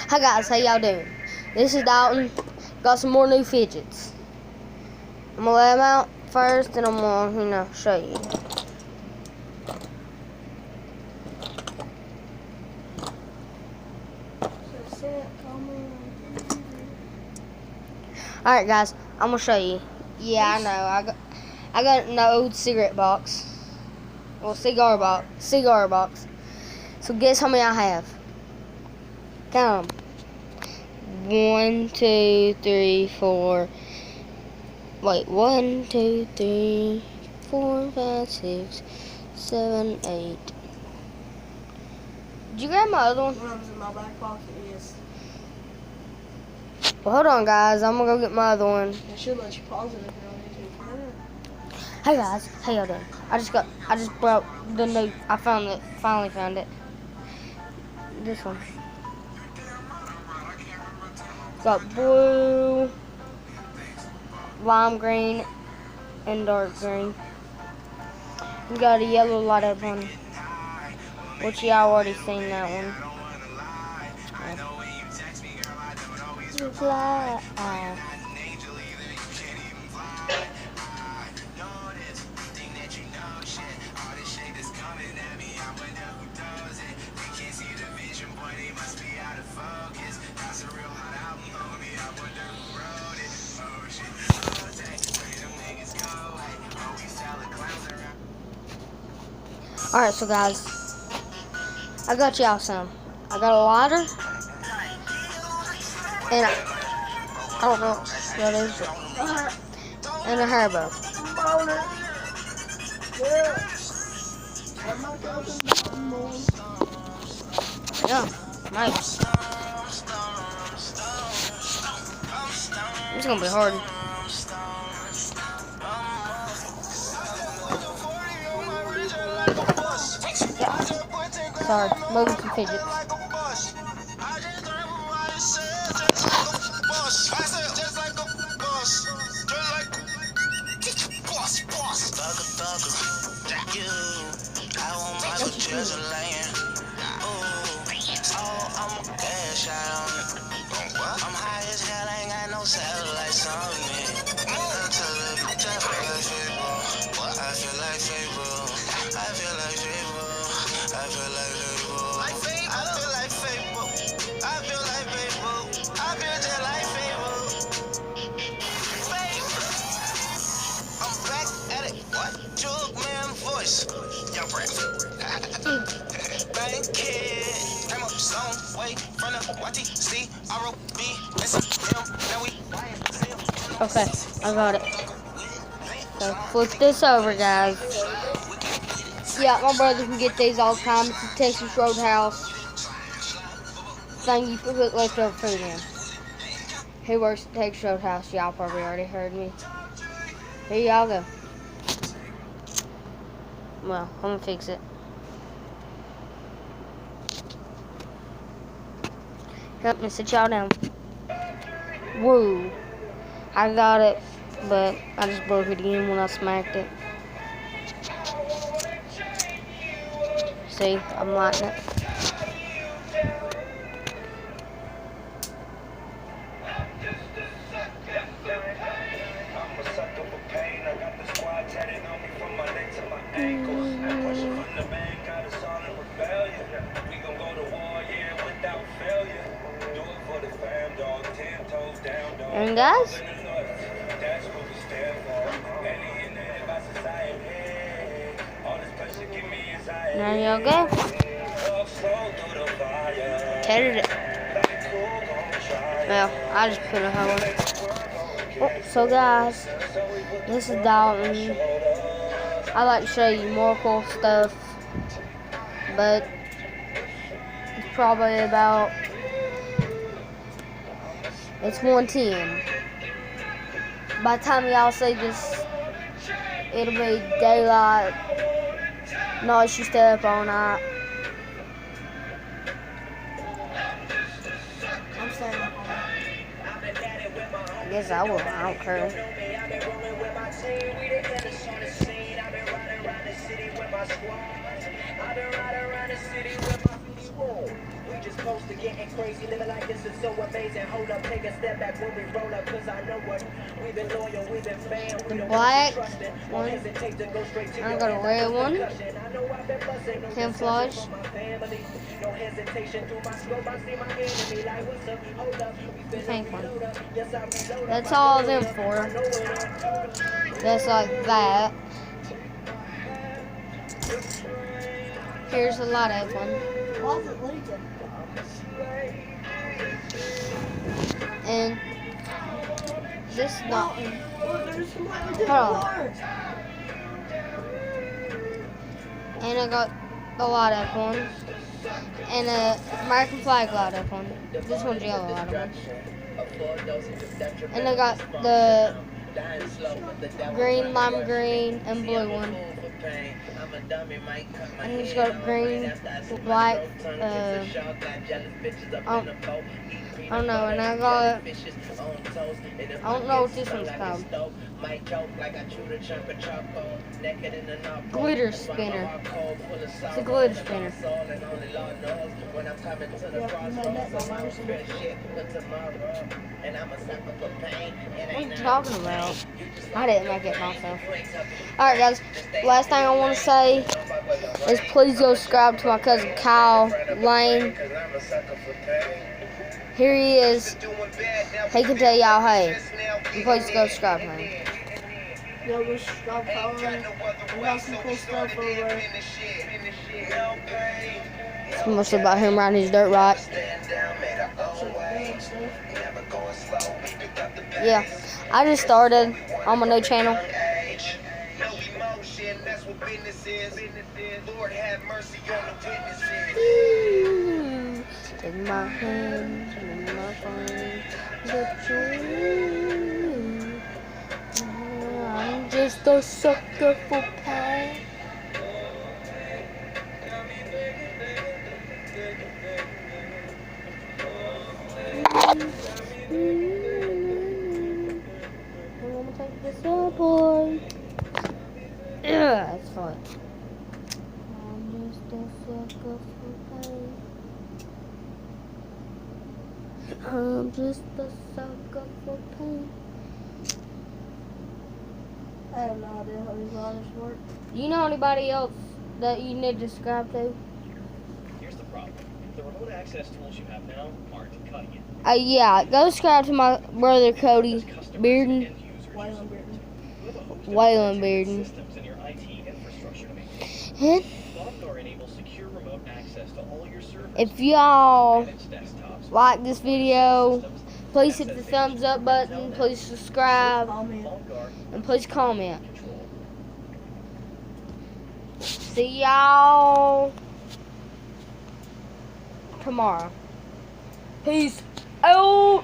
Hi guys, how y'all doing? This is Dalton. Got some more new fidgets. I'm gonna lay them out first, and I'm gonna, show you. Alright guys, I'm gonna show you. Yeah, I know. I got an old cigarette box. Well, cigar box. So guess how many I have? Count them. 1, 2, 3, 4. Wait, 1, 2, 3, 4, 5, 6, 7, 8. Did you grab my other one? One of them's in my back pocket, yes. Well, hold on, guys. I'm gonna go get my other one. I should let you pause it if you don't need to. Hey guys, how y'all doing? I just brought the new. Finally found it. This one. Got blue, lime green, and dark green. We got a yellow light up one, which y'all already seen that one. Fly. Alright, so guys, I got y'all some. I got a lighter, and I don't know what is it, and a hair bow. Yeah, nice. It's gonna be hard. Yeah. Sorry, moving some fidgets. I'm high as hell, ain't got no satellites on me. I feel like Fable. I feel like Fable. I feel like Fable. I feel like Fable. I feel like Fable. I feel just like Fable. I'm back at it. What? Jug man voice. Young rap. Bank kid. Came up some way from the YTC. ROB. Now we. Okay, I got it. So flip this over, guys. Yeah, my brother can get these all the time. It's a Texas Roadhouse thing you put leftover food in. He works at Texas Roadhouse. Y'all probably already heard me. Here y'all go. Well, I'm gonna fix it. Help me sit y'all down. Woo. I got it, but I just broke it again when I smacked it. See, I'm lighting it. And guys, there y'all go. Teared it. Well, I just put a hole in it. Oh, so guys, this is Dalton. I like to show you more cool stuff, but it's probably about, it's 1:10. By the time y'all see this, it'll be daylight. Night you stay up all night. I'm staying up all night. I guess I will. I don't care. We just close to getting crazy, living like this is so amazing. Hold up, take a step back when we roll up, cause I know what we've been loyal, we've been fan, we The don't black trusting. Won't one. hesitate to go straight to I your got a hands red like one. concussion. I know I've been busting, no Camouflage. discussion from my family. No hesitation through my scope, I see my enemy like what's up, hold up, we finna Pink one. reload up. Yes, I reload up. That's I all know them it up. for. I know it up. That's like that. Here's a lot of one. Why is it leaking? And this not. Look, there's completely different Hold on. parts. And I got the lot of one. And a American flag lot of one. This one's yellow lot of one. And I got the green, lime green, and blue one. And he's got green, black, I don't know, and I got, I don't know what this one's called. Glitter spinner. It's a glitter spinner. What are you talking about? I didn't make it myself. Alright guys, last thing I want to say is please go subscribe to my cousin Kyle Lane. Here he is. He can tell y'all, hey, and please go subscribe to him. Yo, go subscribe to Kyle Lane. We got some cool stuff over there. It's mostly about him riding his dirt bike. Yeah, I just started on my new channel. Take my hand, take my phone, but you, I'm just a sucker for pain. I'm gonna take this up, boy. Yeah, that's fine. I'm just a sucker for pain. I'm just a sucker for pain. I have no idea how these ladders work. You know anybody else that you need to subscribe to? Here's the problem. The remote access tools you have now aren't cutting it. Yeah, go subscribe to my brother Cody Bearden. Wayland Bearden. Wayland Bearden. Systems in your IT infrastructure to maintain. And Software enables secure remote access to all your servers. if y'all Managed desktops. like this video, please hit the thumbs up button, please subscribe, Comment. and please comment. See y'all tomorrow. Peace out.